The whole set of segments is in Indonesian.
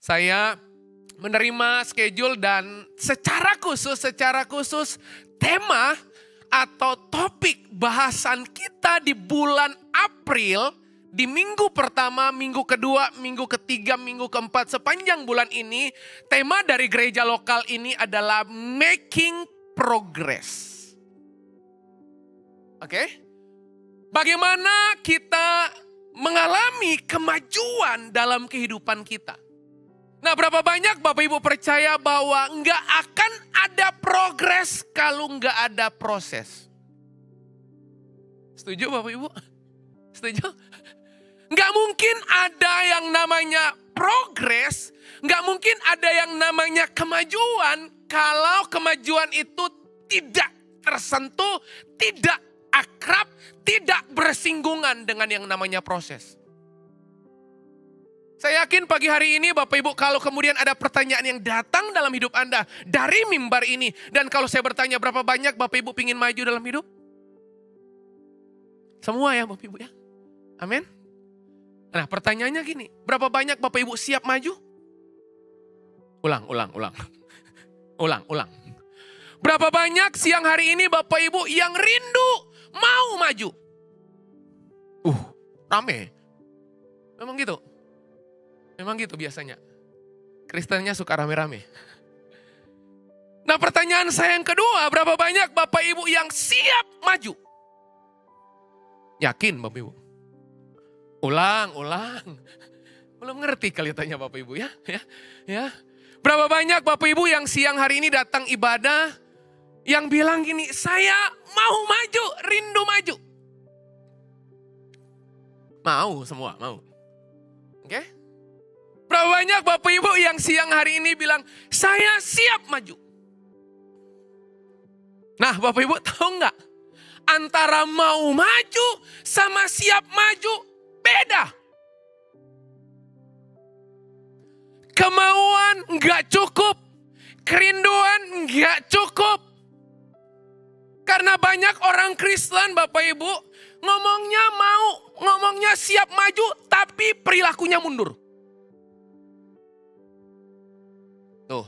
Saya menerima schedule dan secara khusus tema atau topik bahasan kita di bulan April, di minggu pertama, minggu kedua, minggu ketiga, minggu keempat, sepanjang bulan ini, tema dari gereja lokal ini adalah making progress. Oke? Bagaimana kita mengalami kemajuan dalam kehidupan kita. Nah, berapa banyak Bapak Ibu percaya bahwa nggak akan ada progres kalau nggak ada proses? Setuju Bapak Ibu? Setuju? Nggak mungkin ada yang namanya progres, nggak mungkin ada yang namanya kemajuan kalau kemajuan itu tidak tersentuh, tidak akrab, tidak bersinggungan dengan yang namanya proses. Saya yakin pagi hari ini Bapak Ibu kalau kemudian ada pertanyaan yang datang dalam hidup Anda dari mimbar ini. Dan kalau saya bertanya berapa banyak Bapak Ibu ingin maju dalam hidup? Semua ya Bapak Ibu ya. Amin. Nah pertanyaannya gini, berapa banyak Bapak Ibu siap maju? Ulang. Berapa banyak siang hari ini Bapak Ibu yang rindu mau maju? Rame. Memang gitu biasanya. Kristennya suka rame-rame. Nah pertanyaan saya yang kedua, berapa banyak Bapak Ibu yang siap maju? Yakin Bapak Ibu? Ulang. Belum ngerti kali tanya Bapak Ibu ya. Berapa banyak Bapak Ibu yang siang hari ini datang ibadah, yang bilang gini, saya mau maju, rindu maju. Mau semua, mau. Oke? Berapa banyak Bapak Ibu yang siang hari ini bilang, saya siap maju. Nah Bapak Ibu tahu nggak? Antara mau maju sama siap maju beda. Kemauan nggak cukup. Kerinduan nggak cukup. Karena banyak orang Kristen Bapak Ibu ngomongnya mau, ngomongnya siap maju tapi perilakunya mundur. Tuh.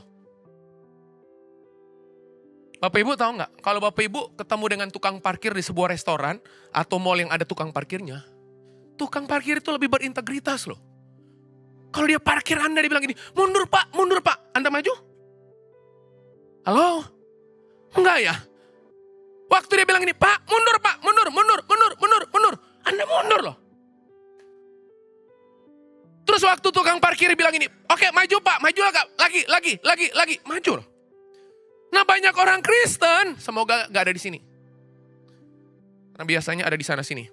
Bapak Ibu tahu nggak? Kalau Bapak Ibu ketemu dengan tukang parkir di sebuah restoran atau mall yang ada tukang parkirnya, tukang parkir itu lebih berintegritas loh. Kalau dia parkir Anda, dia bilang gini, mundur Pak. Anda maju? Halo? Enggak ya? Waktu dia bilang gini, Pak, mundur Pak, mundur. Anda mundur loh. Terus waktu tukang parkir bilang gini, oke maju Pak, maju lagi, maju loh. Nah banyak orang Kristen, semoga gak ada di sini. Karena biasanya ada di sana sini.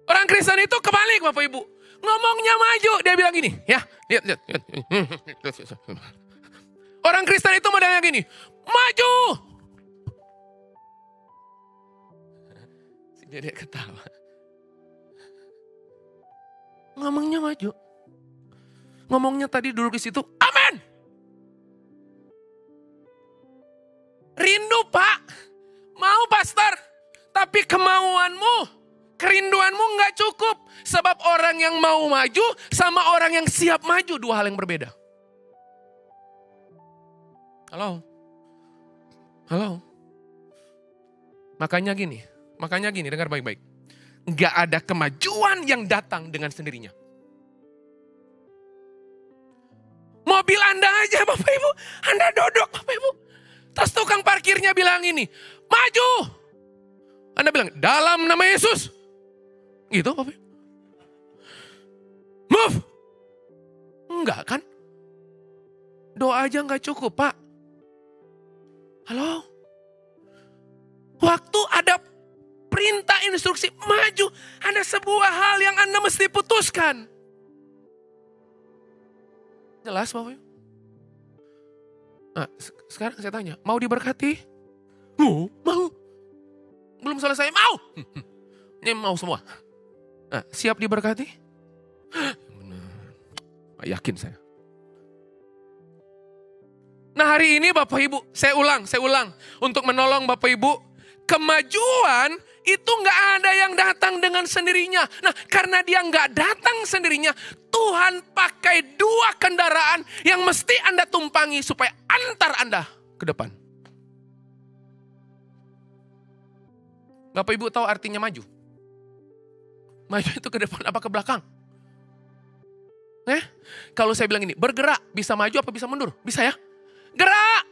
Orang Kristen itu kebalik Bapak Ibu. Ngomongnya maju, dia bilang gini, ya lihat. Orang Kristen itu modelnya gini, maju. Si Dedek ketawa. Ngomongnya maju. Ngomongnya tadi duduk di situ, amin. Rindu Pak, mau pastor, tapi kemauanmu, kerinduanmu gak cukup. Sebab orang yang mau maju sama orang yang siap maju dua hal yang berbeda. Halo? Makanya gini, dengar baik-baik. Gak ada kemajuan yang datang dengan sendirinya. Mobil Anda aja Bapak Ibu, Anda duduk Bapak Ibu. Terus tukang parkirnya bilang ini, maju. Anda bilang, dalam nama Yesus. Gitu Bapak Ibu. Move. Enggak kan? Doa aja enggak cukup Pak. Halo? Waktu ada perintah instruksi maju, ada sebuah hal yang Anda mesti putuskan. Jelas Bapak Ibu? Nah, sekarang saya tanya, mau diberkati? Mau. Belum selesai, mau. Ini mau semua. Nah, siap diberkati? Benar. Yakin saya. Nah hari ini Bapak Ibu, saya ulang. Untuk menolong Bapak Ibu, kemajuan itu nggak ada yang datang dengan sendirinya. Nah, karena dia nggak datang sendirinya, Tuhan pakai 2 kendaraan yang mesti Anda tumpangi supaya antar Anda ke depan. Bapak Ibu tahu artinya maju? Maju itu ke depan apa ke belakang? Kalau saya bilang ini, bergerak, bisa maju apa bisa mundur? Bisa ya? Gerak!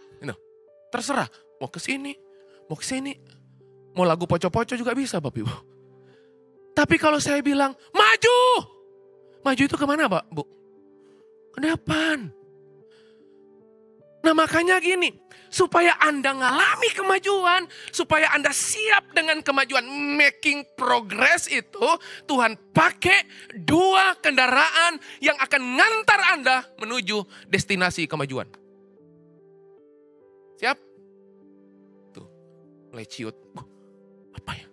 Terserah, mau ke sini, mau ke sini. Mau lagu poco-poco juga bisa Bapak Ibu. Tapi kalau saya bilang, maju! Maju itu kemana Pak, Bu? Ke depan. Nah makanya gini, supaya Anda ngalami kemajuan, supaya Anda siap dengan kemajuan, making progress itu, Tuhan pakai 2 kendaraan yang akan ngantar Anda menuju destinasi kemajuan. Siap? Tuh, mulai ciut. Apa ya?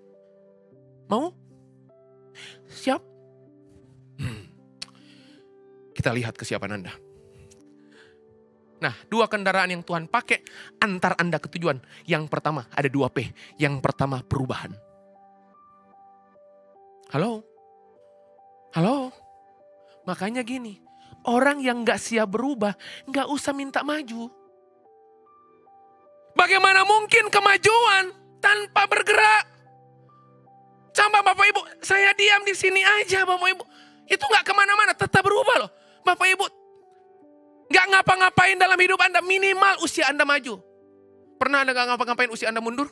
Mau? Siap? Kita lihat kesiapan Anda. Nah, 2 kendaraan yang Tuhan pakai antar Anda ke tujuan. Yang pertama ada 2P. Yang pertama perubahan. Halo? Halo? Makanya gini, orang yang gak siap berubah gak usah minta maju. Bagaimana mungkin kemajuan tanpa bergerak? Coba Bapak Ibu, saya diam di sini aja Bapak Ibu. Itu gak kemana-mana, tetap berubah loh. Bapak Ibu, gak ngapa-ngapain dalam hidup Anda, minimal usia Anda maju. Pernah Anda gak ngapa-ngapain usia Anda mundur?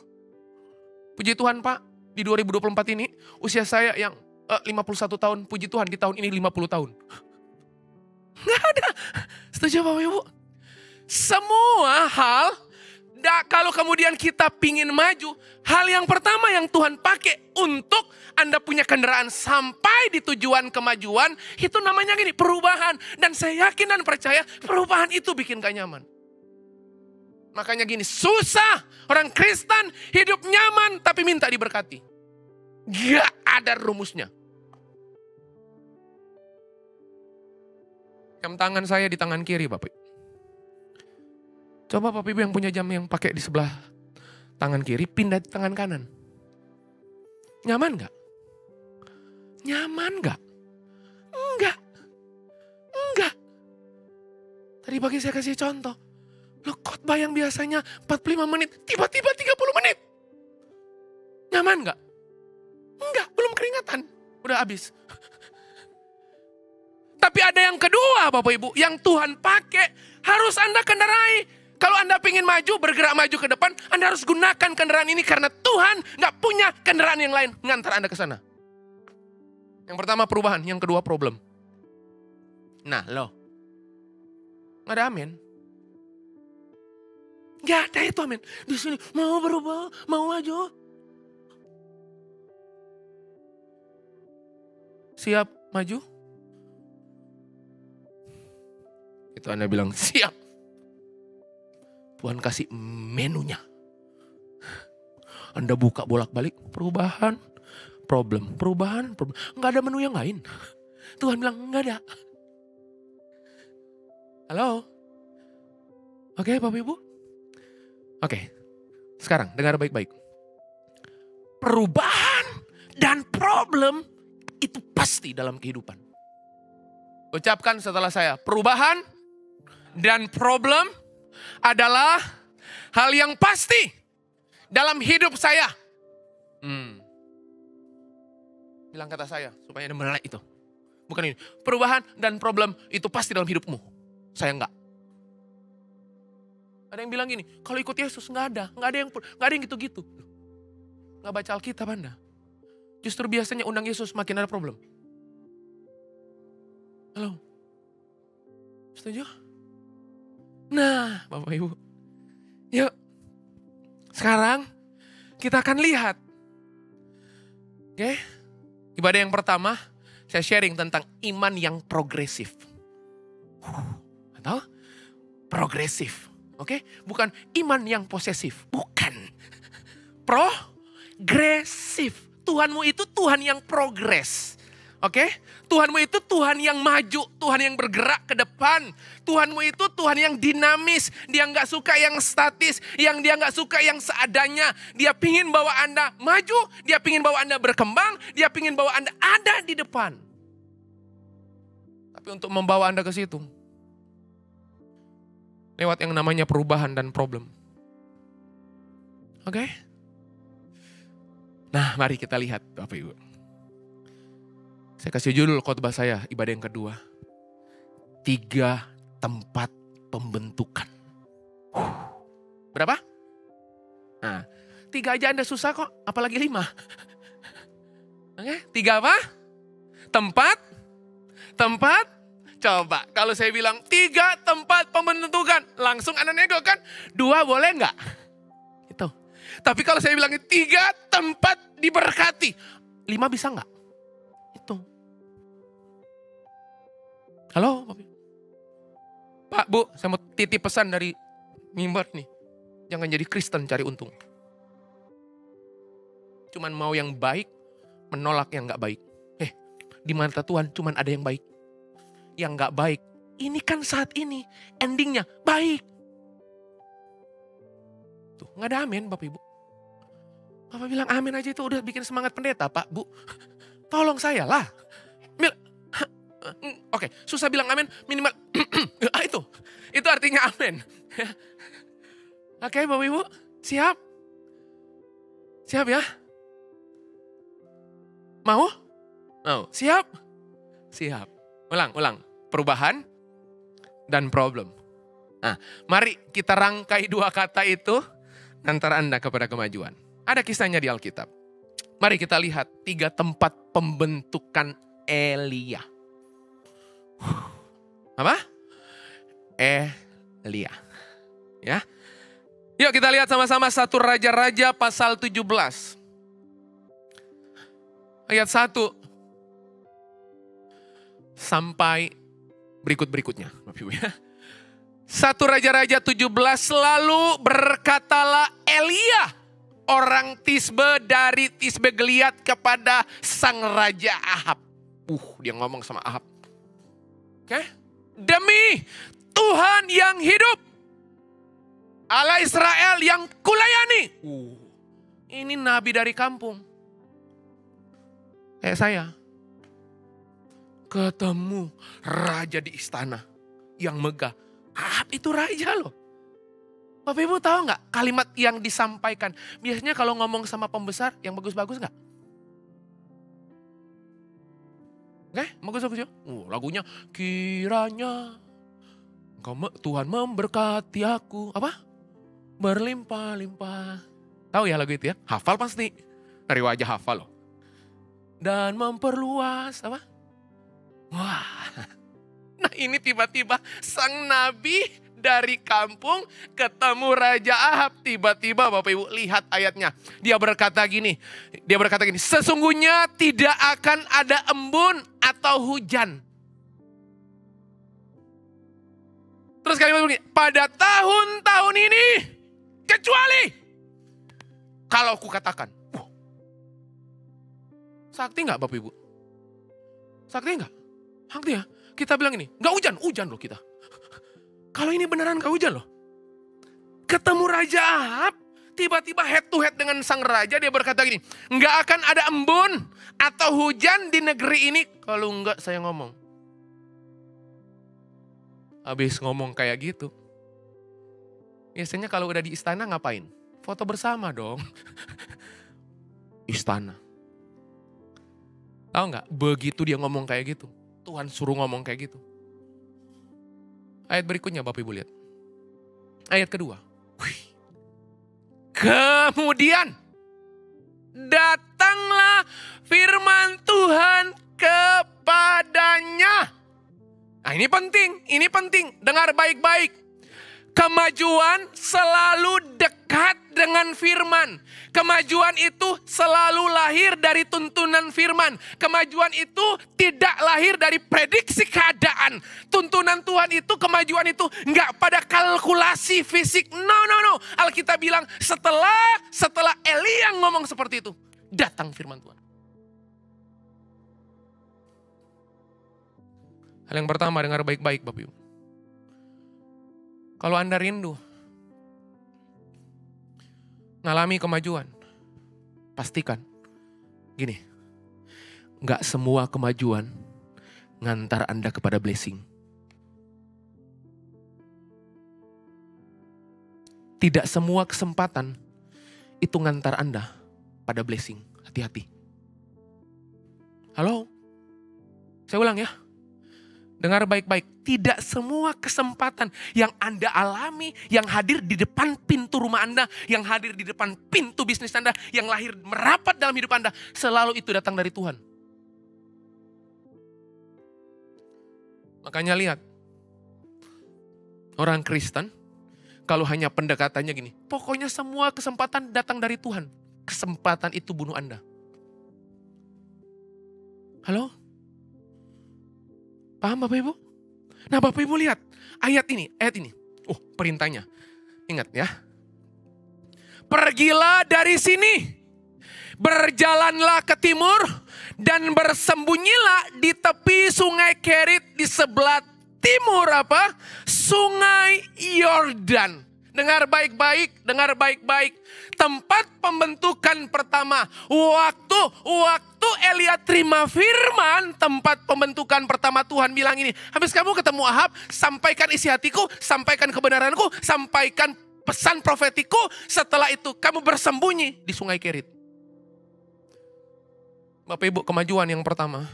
Puji Tuhan Pak, di 2024 ini usia saya yang 51 tahun, puji Tuhan di tahun ini 50 tahun. Gak ada. Setuju Bapak Ibu? Semua hal, kalau kemudian kita pingin maju, hal yang pertama yang Tuhan pakai untuk Anda punya kendaraan sampai di tujuan kemajuan, itu namanya gini, perubahan. Dan saya yakin dan percaya perubahan itu bikin gak nyaman. Makanya gini, susah orang Kristen hidup nyaman tapi minta diberkati. Gak ada rumusnya. Jam tangan saya di tangan kiri Bapak. Coba Bapak Ibu yang punya jam yang pakai di sebelah tangan kiri, pindah di tangan kanan. Nyaman gak? Nyaman gak? Enggak. Enggak. Tadi pagi saya kasih contoh. Loh khotbah yang biasanya 45 menit, tiba-tiba 30 menit. Nyaman gak? Enggak, belum keringatan. Udah habis. Tapi ada yang kedua Bapak Ibu, yang Tuhan pakai, harus Anda kendarai. Kalau Anda ingin maju, bergerak maju ke depan, Anda harus gunakan kendaraan ini karena Tuhan gak punya kendaraan yang lain ngantar Anda ke sana. Yang pertama perubahan, yang kedua problem. Nah loh, gak ada amin. Gak ada itu amin. Di sini mau berubah, mau maju. Siap maju? Itu Anda bilang siap. Tuhan kasih menunya. Anda buka bolak-balik, perubahan, problem, perubahan, problem. Nggak ada menu yang lain. Tuhan bilang nggak ada. Halo? Oke Bapak Ibu? Oke, sekarang dengar baik-baik. Perubahan dan problem itu pasti dalam kehidupan. Ucapkan setelah saya, perubahan dan problem adalah hal yang pasti dalam hidup saya. Bilang kata saya supaya Anda menilai itu. Bukan ini. Perubahan dan problem itu pasti dalam hidupmu. Saya enggak. Ada yang bilang gini, kalau ikut Yesus enggak ada yang gitu-gitu. Enggak baca Alkitab Anda. Justru biasanya undang Yesus makin ada problem. Halo? Setuju? Nah, Bapak Ibu. Yuk. Sekarang kita akan lihat. Oke. Ibadah yang pertama, saya sharing tentang iman yang progresif. Atau progresif. Oke? Bukan iman yang posesif. Bukan. Progresif. Tuhanmu itu Tuhan yang progres. Oke? Tuhanmu itu Tuhan yang maju, Tuhan yang bergerak ke depan. Tuhanmu itu Tuhan yang dinamis. Dia nggak suka yang statis, yang dia nggak suka yang seadanya. Dia pingin bawa Anda maju, dia pingin bawa Anda berkembang, dia pingin bawa Anda ada di depan. Tapi untuk membawa Anda ke situ, lewat yang namanya perubahan dan problem. Oke? Nah, mari kita lihat Bapak Ibu. Saya kasih judul khotbah saya, ibadah yang kedua. 3 tempat pembentukan. Berapa? Nah, 3 aja Anda susah kok, apalagi 5. Oke, 3 apa? Tempat. Coba, kalau saya bilang 3 tempat pembentukan, langsung Anda nego kan? 2 boleh nggak? Itu. Tapi kalau saya bilang 3 tempat diberkati, 5 bisa nggak? Itu. Halo, Pak, Bu, saya mau titip pesan dari mimbar nih. Jangan jadi Kristen cari untung. Cuman mau yang baik, menolak yang gak baik. Di mata Tuhan cuman ada yang baik. Yang gak baik, ini kan saat ini, endingnya baik. Tuh, gak ada amin Bapak Ibu. Bapak bilang amin aja itu udah bikin semangat pendeta, Pak, Bu. Tolong saya lah. Oke, susah bilang amin, minimal itu artinya amin. Oke, Bapak Ibu, siap? Siap ya? Mau? Mau. Siap? Siap. Ulang. Perubahan dan problem. Nah, mari kita rangkai 2 kata itu antara Anda kepada kemajuan. Ada kisahnya di Alkitab. Mari kita lihat 3 tempat pembentukan Elia. Apa? Elia. Ya. Yuk kita lihat sama-sama 1 Raja-Raja pasal 17. Ayat 1 sampai berikut-berikutnya. 1 Raja-Raja 17, lalu berkatalah Elia, orang Tisbe dari Tisbe Gilead kepada sang Raja Ahab. Dia ngomong sama Ahab. Oke? Demi Tuhan yang hidup, Allah Israel yang kulayani. Ini nabi dari kampung. Saya. Ketemu raja di istana yang megah. Ahab itu raja loh. Bapak Ibu tahu nggak kalimat yang disampaikan? Biasanya kalau ngomong sama pembesar yang bagus-bagus nggak? Oke, bagus-bagus ya. Lagunya kiranya Tuhan memberkati aku. Apa? Berlimpah-limpah. Tahu ya lagu itu ya? Hafal pasti. Dari wajah hafal loh. Dan memperluas apa? Wah. Nah ini tiba-tiba sang nabi dari kampung ketemu Raja Ahab. Tiba-tiba Bapak Ibu lihat ayatnya. Dia berkata gini. Sesungguhnya tidak akan ada embun atau hujan. Terus kalimat begini. Pada tahun-tahun ini. Kecuali. Kalau aku katakan. Sakti nggak Bapak Ibu? Sakti nggak? Sakti ya? Kita bilang ini. Nggak hujan loh kita. Kalau ini beneran gak hujan loh. Ketemu Raja Ahab, tiba-tiba head to head dengan sang raja, dia berkata gini, nggak akan ada embun atau hujan di negeri ini kalau enggak saya ngomong. Habis ngomong kayak gitu, biasanya kalau udah di istana ngapain? Foto bersama dong. Istana. Tahu nggak? Begitu dia ngomong kayak gitu, Tuhan suruh ngomong kayak gitu. Ayat berikutnya Bapak Ibu lihat. Ayat kedua. Kemudian datanglah firman Tuhan kepadanya. Nah ini penting. Dengar baik-baik. Kemajuan selalu dekat dengan firman. Kemajuan itu selalu lahir dari tuntunan firman. Kemajuan itu tidak lahir dari prediksi keadaan. Tuntunan Tuhan itu, kemajuan itu enggak pada kalkulasi fisik. No. Alkitab bilang setelah Elia ngomong seperti itu, datang firman Tuhan. Hal yang pertama, dengar baik-baik Bapak Ibu. Kalau Anda rindu ngalami kemajuan, pastikan gini, gak semua kemajuan ngantar Anda kepada blessing. Tidak semua kesempatan itu ngantar Anda pada blessing. Hati-hati. Halo? Saya ulang ya. Dengar baik-baik. Tidak semua kesempatan yang Anda alami, yang hadir di depan pintu rumah Anda, yang hadir di depan pintu bisnis Anda, yang lahir merapat dalam hidup Anda, selalu itu datang dari Tuhan. Makanya lihat, orang Kristen, kalau hanya pendekatannya gini, pokoknya semua kesempatan datang dari Tuhan. Kesempatan itu bunuh Anda. Halo? Paham Bapak Ibu? Nah Bapak Ibu lihat ayat ini. Perintahnya. Ingat ya. Pergilah dari sini. Berjalanlah ke timur. Dan bersembunyilah di tepi sungai Kerit di sebelah timur apa? Sungai Yordan. Dengar baik-baik, dengar baik-baik. Tempat pembentukan pertama. Waktu Elia terima firman, tempat pembentukan pertama Tuhan bilang ini. Habis kamu ketemu Ahab, sampaikan isi hatiku, sampaikan kebenaranku, sampaikan pesan profetiku. Setelah itu kamu bersembunyi di sungai Kerit. Bapak Ibu, kemajuan yang pertama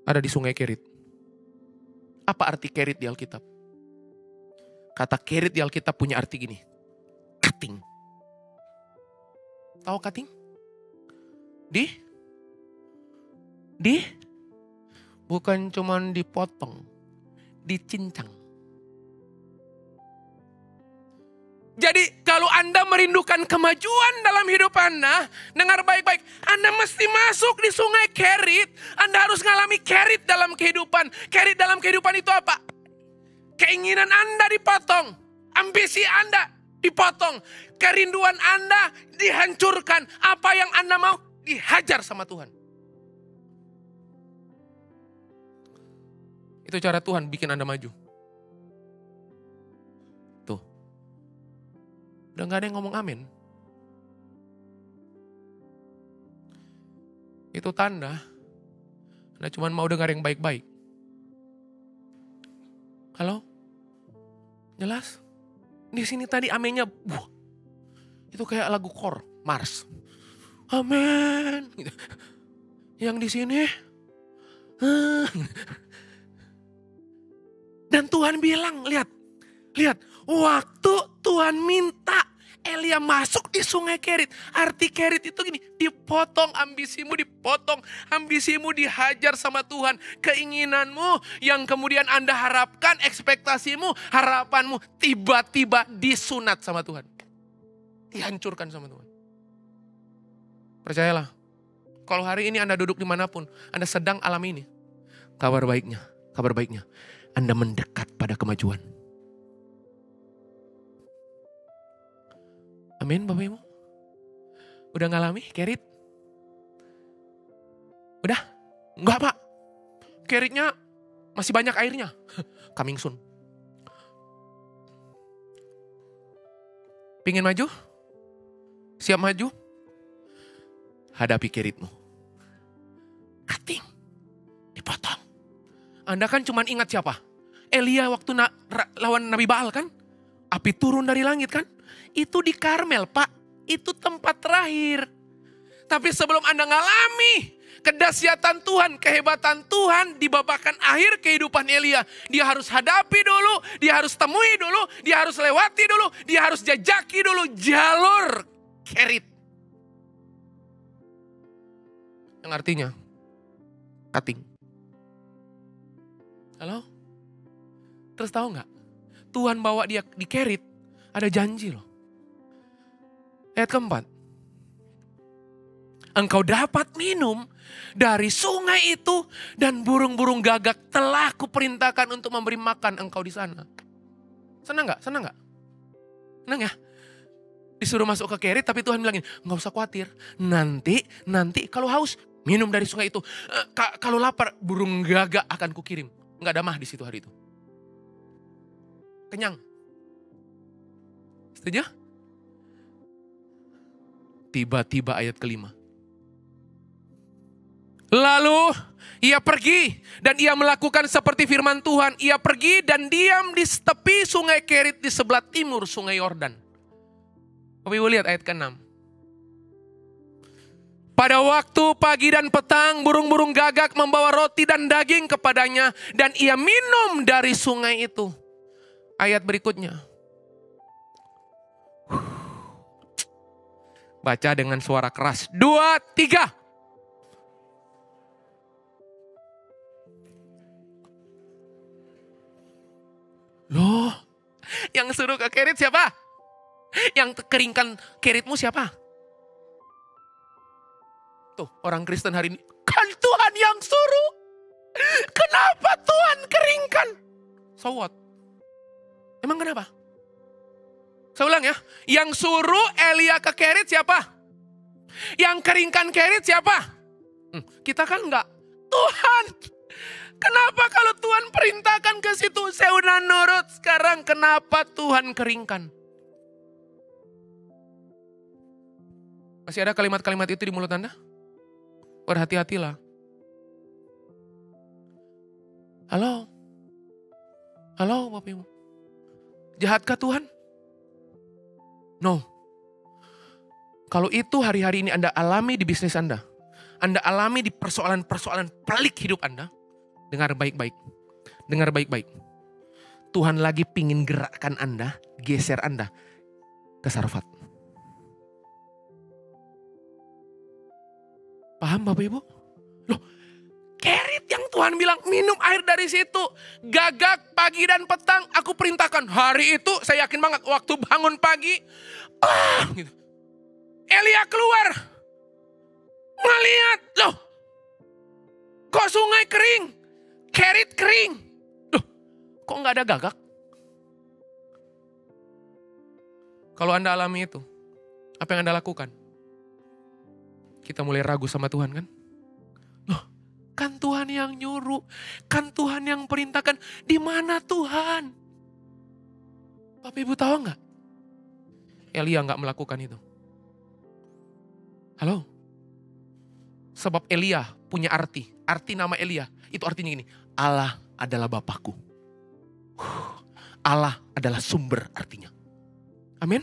ada di sungai Kerit. Apa arti Kerit di Alkitab? Kata Kerit di Alkitab punya arti gini. Cutting. Tahu cutting? Bukan cuman dipotong. Dicincang. Jadi kalau Anda merindukan kemajuan dalam hidup Anda, dengar baik-baik, Anda mesti masuk di sungai Kerit. Anda harus ngalami Kerit dalam kehidupan. Kerit dalam kehidupan itu apa? Keinginan Anda dipotong. Ambisi Anda dipotong. Kerinduan Anda dihancurkan. Apa yang Anda mau dihajar sama Tuhan. Itu cara Tuhan bikin Anda maju. Tuh. Udah gak ada yang ngomong amin. Itu tanda Anda cuma mau dengar yang baik-baik. Halo? Jelas? Di sini tadi aminnya, itu kayak lagu kor, Mars. Amin. Yang di sini, dan Tuhan bilang, lihat, waktu Tuhan minta Elia masuk di sungai Kerit. Arti Kerit itu gini, dipotong ambisimu dihajar sama Tuhan. Keinginanmu yang kemudian Anda harapkan, ekspektasimu, harapanmu tiba-tiba disunat sama Tuhan. Dihancurkan sama Tuhan. Percayalah, kalau hari ini Anda duduk dimanapun, Anda sedang alami ini. Kabar baiknya, Anda mendekat pada kemajuan. Amin Bapak Ibu. Udah ngalami Kerit? Udah? Enggak Pak. Keritnya masih banyak airnya. Coming soon. Pingin maju? Siap maju? Hadapi Keritmu. Cutting. Dipotong. Anda kan cuma ingat siapa? Elia waktu lawan Nabi Baal kan? Api turun dari langit kan? Itu di Karmel Pak. Itu tempat terakhir. Tapi sebelum Anda ngalami kedahsyatan Tuhan, kehebatan Tuhan di babakan akhir kehidupan Elia. Dia harus hadapi dulu, dia harus temui dulu, dia harus lewati dulu, dia harus jajaki dulu jalur Kerit. Yang artinya cutting. Halo? Terus tahu nggak? Tuhan bawa dia di Kerit, ada janji loh. Ayat keempat. Engkau dapat minum dari sungai itu dan burung-burung gagak telah kuperintahkan untuk memberi makan engkau di sana. Senang gak? Senang ya? Disuruh masuk ke Kerit tapi Tuhan bilang gini, gak usah khawatir. Nanti kalau haus Minum dari sungai itu. Kalau lapar, burung gagak akan kukirim. Nggak ada mah di situ hari itu. Kenyang. Setuju? Tiba-tiba ayat kelima. Lalu ia pergi dan ia melakukan seperti firman Tuhan. Ia pergi dan diam di tepi sungai Kerit di sebelah timur sungai Yordan. Bapak Ibu lihat ayat ke-6. Pada waktu pagi dan petang burung-burung gagak membawa roti dan daging kepadanya. Dan ia minum dari sungai itu. Ayat berikutnya. Baca dengan suara keras. 2, 3. Loh, yang suruh ke Kerit siapa? Yang keringkan Keritmu siapa? Tuh, orang Kristen hari ini. Kan Tuhan yang suruh. Kenapa Tuhan keringkan? So what? Emang kenapa? Saya ulang ya. Yang suruh Elia ke Kerit siapa? Yang keringkan Kerit siapa? Kita kan enggak. Tuhan. Kenapa kalau Tuhan perintahkan ke situ, saya udah nurut. Sekarang kenapa Tuhan keringkan? Masih ada kalimat-kalimat itu di mulut Anda? Berhati-hatilah. Halo? Halo Bapak Ibu? Jahatkah Tuhan? No. Kalau itu hari-hari ini Anda alami di bisnis Anda alami di persoalan-persoalan pelik hidup Anda, dengar baik-baik. Dengar baik-baik. Tuhan lagi pingin gerakkan Anda, geser Anda ke Sarfat. Paham Bapak Ibu? Loh, Kerit yang Tuhan bilang minum air dari situ. Gagak pagi dan petang aku perintahkan. Hari itu saya yakin banget waktu bangun pagi. Gitu. Elia keluar. Melihat, loh. Kok sungai kering? Kerit kering. Loh, kok gak ada gagak? Kalau Anda alami itu, apa yang Anda lakukan? Kita mulai ragu sama Tuhan kan? Loh, kan Tuhan yang nyuruh, kan Tuhan yang perintahkan. Di mana Tuhan? Bapak Ibu tahu nggak? Elia nggak melakukan itu. Halo? Sebab Elia punya arti. Arti nama Elia itu artinya gini. Allah adalah Bapakku. Allah adalah sumber artinya. Amin.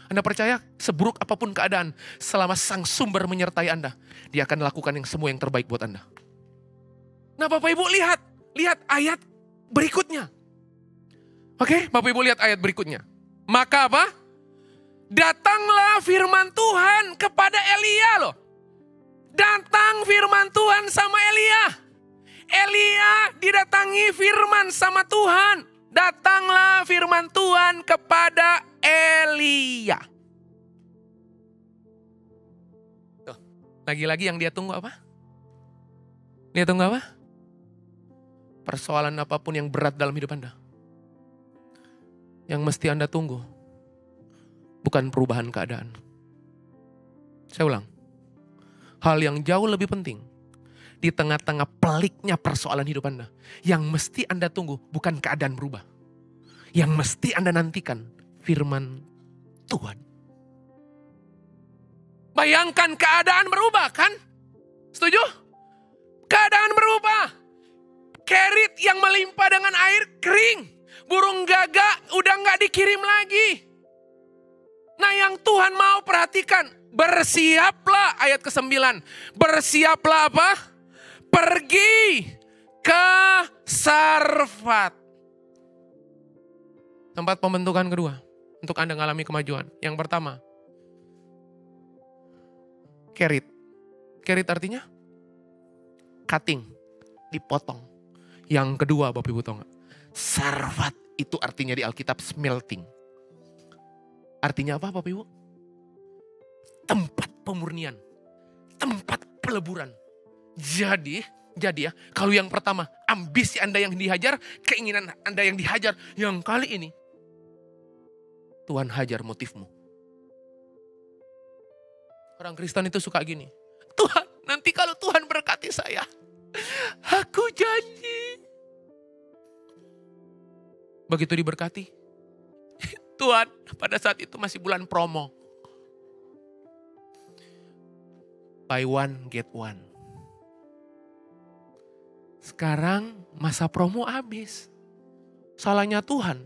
Anda percaya seburuk apapun keadaan, selama sang sumber menyertai Anda, dia akan lakukan semua yang terbaik buat Anda. Nah Bapak Ibu lihat ayat berikutnya. Oke, Bapak Ibu lihat ayat berikutnya. Maka apa? Datanglah firman Tuhan kepada Elia loh. Datang firman Tuhan sama Elia. Elia didatangi firman sama Tuhan. Datanglah firman Tuhan kepada Elia. Tuh, lagi-lagi yang dia tunggu apa? Dia tunggu apa? Persoalan apapun yang berat dalam hidup Anda. Yang mesti Anda tunggu. Bukan perubahan keadaan. Saya ulang. Hal yang jauh lebih penting. Di tengah-tengah peliknya persoalan hidup Anda. Yang mesti Anda tunggu bukan keadaan berubah. Yang mesti Anda nantikan firman Tuhan. Bayangkan keadaan berubah kan? Setuju? Keadaan berubah. Kerit yang melimpah dengan air kering. Burung gagak udah gak dikirim lagi. Nah yang Tuhan mau perhatikan. Bersiaplah ayat ke-9. Bersiaplah apa? Pergi ke Sarfat. Tempat pembentukan kedua. Untuk Anda mengalami kemajuan. Yang pertama. Kerit. Kerit artinya? Cutting. Dipotong. Yang kedua Bapak Ibu tahu gak? Sarfat itu artinya di Alkitab smelting. Artinya apa Bapak Ibu? Tempat pemurnian. Tempat peleburan. Jadi ya, kalau yang pertama, ambisi Anda yang dihajar, keinginan Anda yang dihajar. Yang kali ini, Tuhan hajar motifmu. Orang Kristen itu suka gini. Tuhan, nanti kalau Tuhan berkati saya, aku janji. Begitu diberkati, Tuhan pada saat itu masih bulan promo. Buy one, get one. Sekarang masa promo habis. Salahnya Tuhan.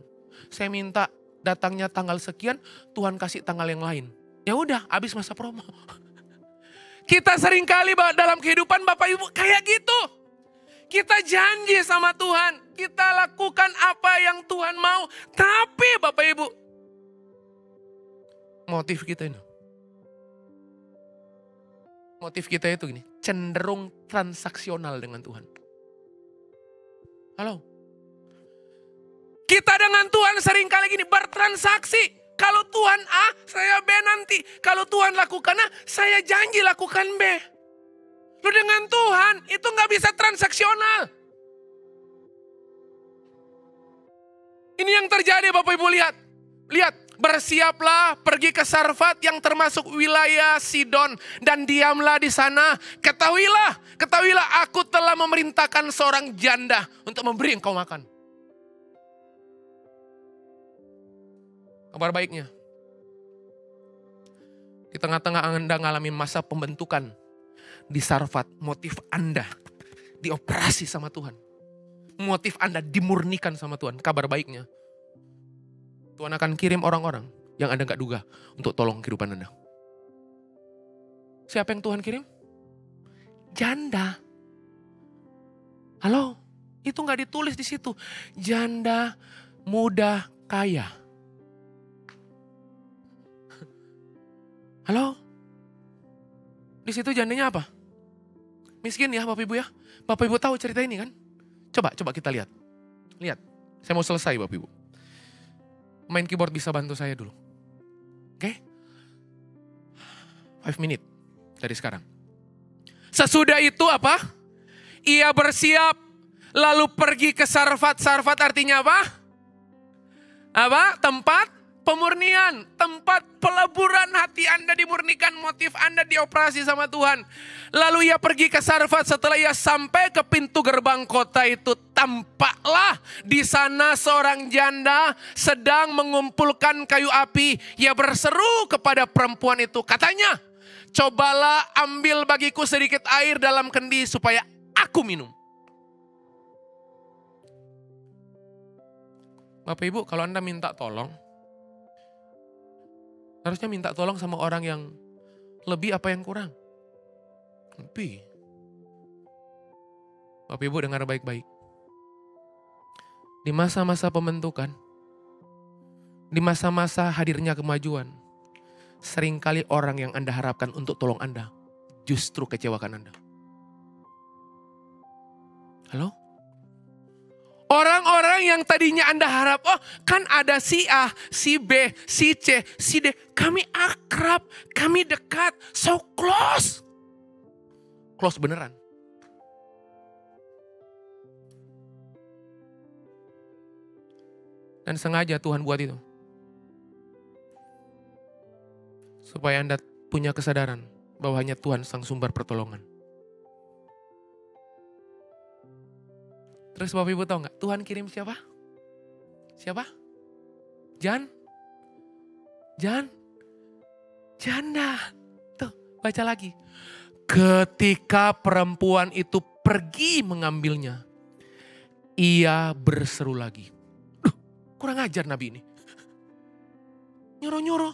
Saya minta datangnya tanggal sekian, Tuhan kasih tanggal yang lain. Ya udah, habis masa promo. Kita seringkali dalam kehidupan Bapak Ibu kayak gitu. Kita janji sama Tuhan, kita lakukan apa yang Tuhan mau. Tapi Bapak Ibu, motif kita ini. Motif kita itu gini, cenderung transaksional dengan Tuhan. Halo? Kita dengan Tuhan seringkali gini bertransaksi. Kalau Tuhan A, saya B nanti. Kalau Tuhan lakukan A, saya janji lakukan B. Lu dengan Tuhan itu gak bisa transaksional. Ini yang terjadi Bapak Ibu lihat. Lihat, bersiaplah pergi ke Sarfat yang termasuk wilayah Sidon. Dan diamlah di sana. Ketahuilah aku telah memerintahkan seorang janda untuk memberi engkau makan. Kabar baiknya, di tengah-tengah Anda ngalamin masa pembentukan di Sarfat, motif Anda dioperasi sama Tuhan. Motif Anda dimurnikan sama Tuhan. Kabar baiknya, Tuhan akan kirim orang-orang yang Anda gak duga untuk tolong kehidupan Anda. Siapa yang Tuhan kirim? Janda. Halo, itu gak ditulis di situ. Janda muda kaya. Halo? Di situ jandanya apa? Miskin ya Bapak Ibu ya. Bapak Ibu tahu cerita ini kan? Coba kita lihat. Lihat, saya mau selesai Bapak Ibu. Main keyboard bisa bantu saya dulu. Oke? 5 menit dari sekarang. Sesudah itu apa? Ia bersiap lalu pergi ke Sarfat. Sarfat artinya apa? Apa? Tempat pemurnian, tempat peleburan hati Anda dimurnikan, motif Anda dioperasi sama Tuhan. Lalu ia pergi ke Sarfat. Setelah ia sampai ke pintu gerbang kota itu, tampaklah di sana seorang janda sedang mengumpulkan kayu api. Ia berseru kepada perempuan itu, katanya, cobalah ambil bagiku sedikit air dalam kendi supaya aku minum. Bapak Ibu, kalau Anda minta tolong, harusnya minta tolong sama orang yang lebih apa yang kurang? Lebih. Bapak Ibu dengar baik-baik. Di masa-masa pembentukan, di masa-masa hadirnya kemajuan, seringkali orang yang Anda harapkan untuk tolong Anda, justru kecewakan Anda. Halo? Orang-orang yang tadinya Anda harap, oh kan ada si A, si B, si C, si D. Kami akrab, kami dekat, so close. Close beneran. Dan sengaja Tuhan buat itu. Supaya Anda punya kesadaran bahwa hanya Tuhan sang sumber pertolongan. Terus Bapak Ibu tahu gak? Tuhan kirim siapa? Siapa? Janda. Tuh, baca lagi. Ketika perempuan itu pergi mengambilnya, ia berseru lagi. Kurang ajar Nabi ini. Nyuruh-nyuruh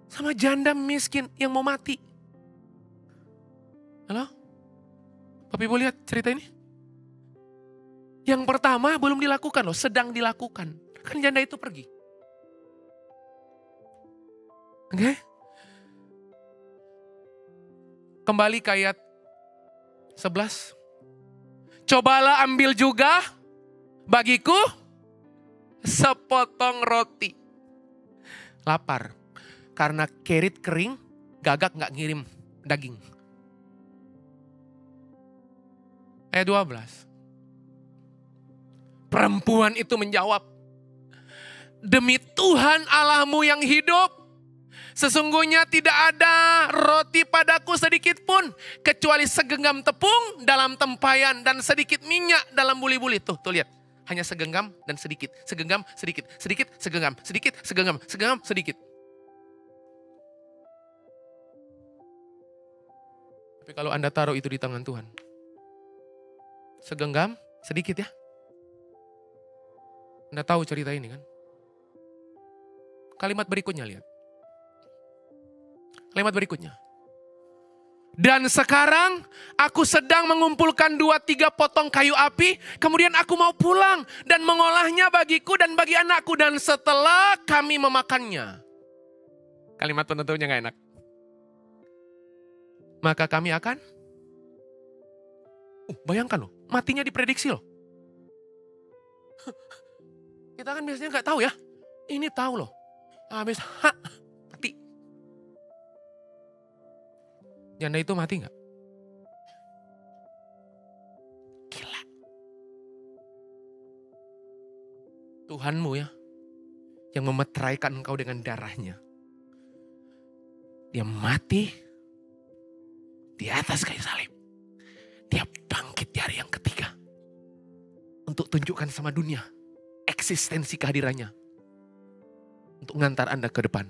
sama janda miskin yang mau mati. Halo? Bapak Ibu lihat cerita ini? Yang pertama belum dilakukan loh, sedang dilakukan. Kan janda itu pergi. Oke? Kembali ke ayat 11. Cobalah ambil juga bagiku sepotong roti. Lapar. Karena kerit kering, gagak gak ngirim daging. Ayat 12. Perempuan itu menjawab, demi Tuhan Allahmu yang hidup, Sesungguhnya tidak ada roti padaku sedikit pun, kecuali segenggam tepung dalam tempayan dan sedikit minyak dalam buli-buli. Tuh lihat. Hanya segenggam dan sedikit. Segenggam, sedikit. Sedikit, segenggam. Sedikit, segenggam. Segenggam, sedikit. Tapi kalau Anda taruh itu di tangan Tuhan. Segenggam, sedikit ya. Anda tahu cerita ini kan? Kalimat berikutnya lihat. Kalimat berikutnya. Dan sekarang aku sedang mengumpulkan 2-3 potong kayu api. Kemudian aku mau pulang dan mengolahnya bagiku dan bagi anakku. Dan setelah kami memakannya. Kalimat penutupnya gak enak. Maka kami akan. Bayangkan loh. Matinya diprediksi loh. Kita kan biasanya gak tahu ya. Ini tahu loh. Habis mati. Janda itu mati gak? Gila. Tuhanmu ya. Yang memeteraikan engkau dengan darahnya. Dia mati. Di atas kayu salib. Dia bangkit di hari yang ketiga. Untuk tunjukkan sama dunia. Eksistensi kehadirannya. Untuk mengantar Anda ke depan.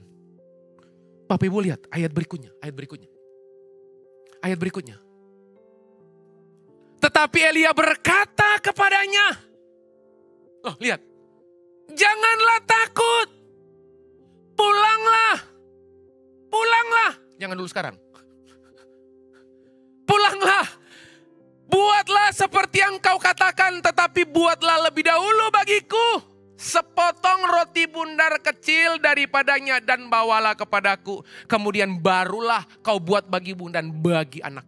Bapak Ibu lihat ayat berikutnya. Ayat berikutnya. Tetapi Elia berkata kepadanya. Loh lihat. Janganlah takut. Pulanglah. Jangan dulu sekarang. Pulanglah. Buatlah seperti yang kau katakan. Tetapi buatlah lebih dahulu bagiku sepotong roti bundar kecil daripadanya dan bawalah kepadaku. Kemudian barulah kau buat bagimu dan bagi anak.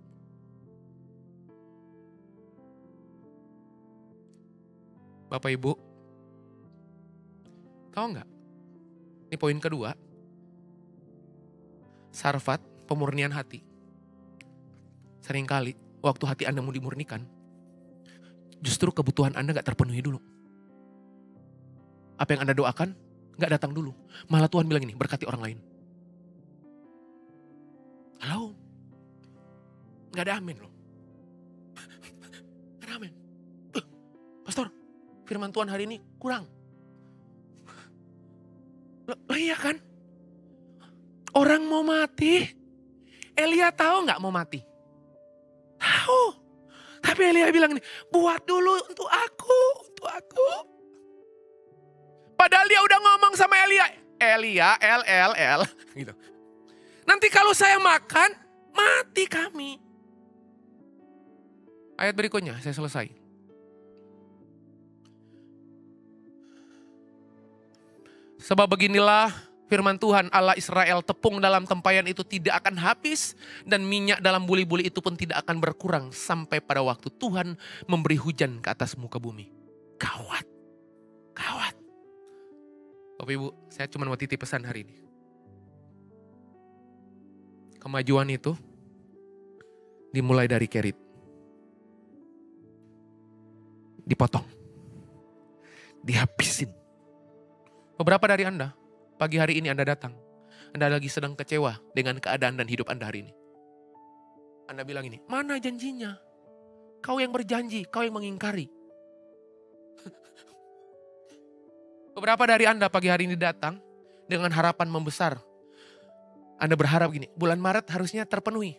Bapak Ibu, tahu nggak? Ini poin kedua. Sarfat, pemurnian hati. Seringkali waktu hati Anda mau dimurnikan, justru kebutuhan Anda nggak terpenuhi dulu. Apa yang Anda doakan, gak datang dulu. Malah Tuhan bilang ini, berkati orang lain. Halo? Gak ada amin loh. Gak ada amin. Pastor, firman Tuhan hari ini kurang. Loh iya kan? Orang mau mati. Elia tahu gak mau mati? Tahu. Tapi Elia bilang ini, buat dulu untuk aku. Padahal dia udah ngomong sama Elia, gitu. Nanti kalau saya makan, mati kami. Ayat berikutnya, saya selesai. Sebab beginilah firman Tuhan Allah Israel, tepung dalam tempayan itu tidak akan habis dan minyak dalam buli-buli itu pun tidak akan berkurang sampai pada waktu Tuhan memberi hujan ke atas muka bumi. Gawat. Bapak Ibu, saya cuma mau titip pesan hari ini. Kemajuan itu dimulai dari kerit. Dipotong. Dihabisin. Beberapa dari Anda, pagi hari ini Anda datang. Anda lagi sedang kecewa dengan keadaan dan hidup Anda hari ini. Anda bilang ini, mana janjinya? Kau yang berjanji, kau yang mengingkari. Beberapa dari Anda pagi hari ini datang dengan harapan membesar. Anda berharap gini, bulan Maret harusnya terpenuhi.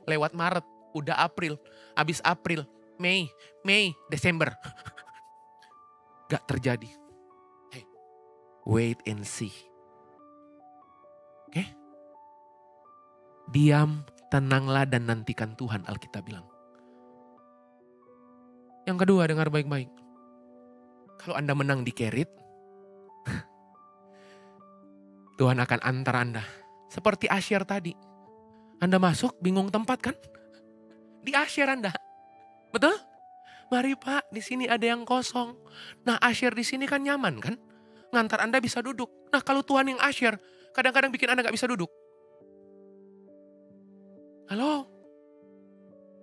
Lewat Maret, udah April, habis April, Mei, Desember. Gak terjadi. Hey, wait and see. Oke? Diam, tenanglah dan nantikan Tuhan, Alkitab bilang. Yang kedua, dengar baik-baik. Kalau Anda menang di kerit, Tuhan akan antar Anda. Seperti Asyir tadi. Anda masuk bingung tempat kan? Di Asyir Anda. Betul? Mari Pak, di sini ada yang kosong. Nah Asyir di sini kan nyaman kan? Ngantar Anda bisa duduk. Nah kalau Tuhan yang Asyir, kadang-kadang bikin Anda gak bisa duduk. Halo?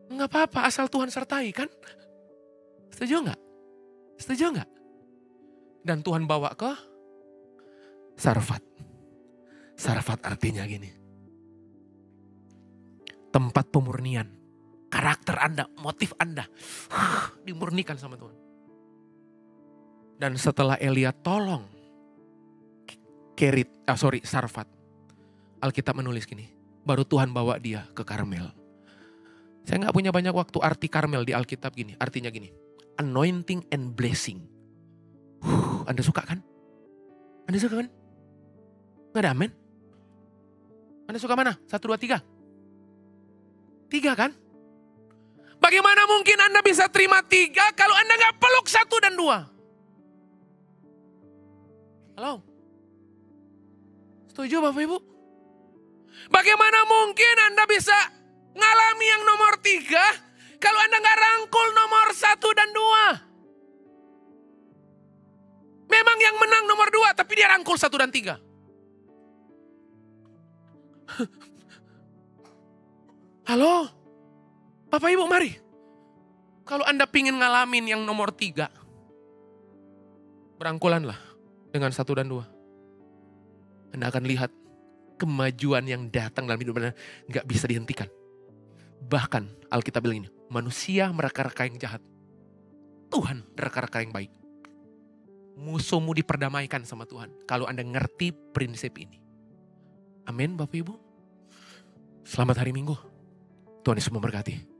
Gak apa-apa asal Tuhan sertai kan? Setuju gak? Dan Tuhan bawa ke Sarfat. Sarfat artinya gini. Tempat pemurnian. Karakter Anda, motif Anda. Dimurnikan sama Tuhan. Dan setelah Elia tolong Sarfat. Alkitab menulis gini. Baru Tuhan bawa dia ke Karmel. Saya gak punya banyak waktu arti Karmel di Alkitab gini. Artinya gini. Anointing and blessing. Anda suka kan? Anda suka kan? Gak ada amin? Anda suka mana? 1, 2, 3. 3 kan? Bagaimana mungkin Anda bisa terima 3 kalau Anda gak peluk 1 dan 2? Halo? Setuju Bapak Ibu? Bagaimana mungkin Anda bisa ngalami yang nomor 3 kalau Anda gak rangkul nomor 1 dan 2? Memang yang menang nomor 2 tapi dia rangkul 1 dan 3. Halo? Bapak Ibu mari. Kalau Anda pingin ngalamin yang nomor 3. Berangkulanlah dengan 1 dan 2. Anda akan lihat kemajuan yang datang dalam hidup Anda gak bisa dihentikan. Bahkan Alkitab bilang ini, manusia mereka-reka yang jahat. Tuhan reka-reka yang baik. Musuhmu diperdamaikan sama Tuhan. Kalau Anda ngerti prinsip ini. Amin Bapak Ibu. Selamat hari Minggu. Tuhan Yesus memberkati.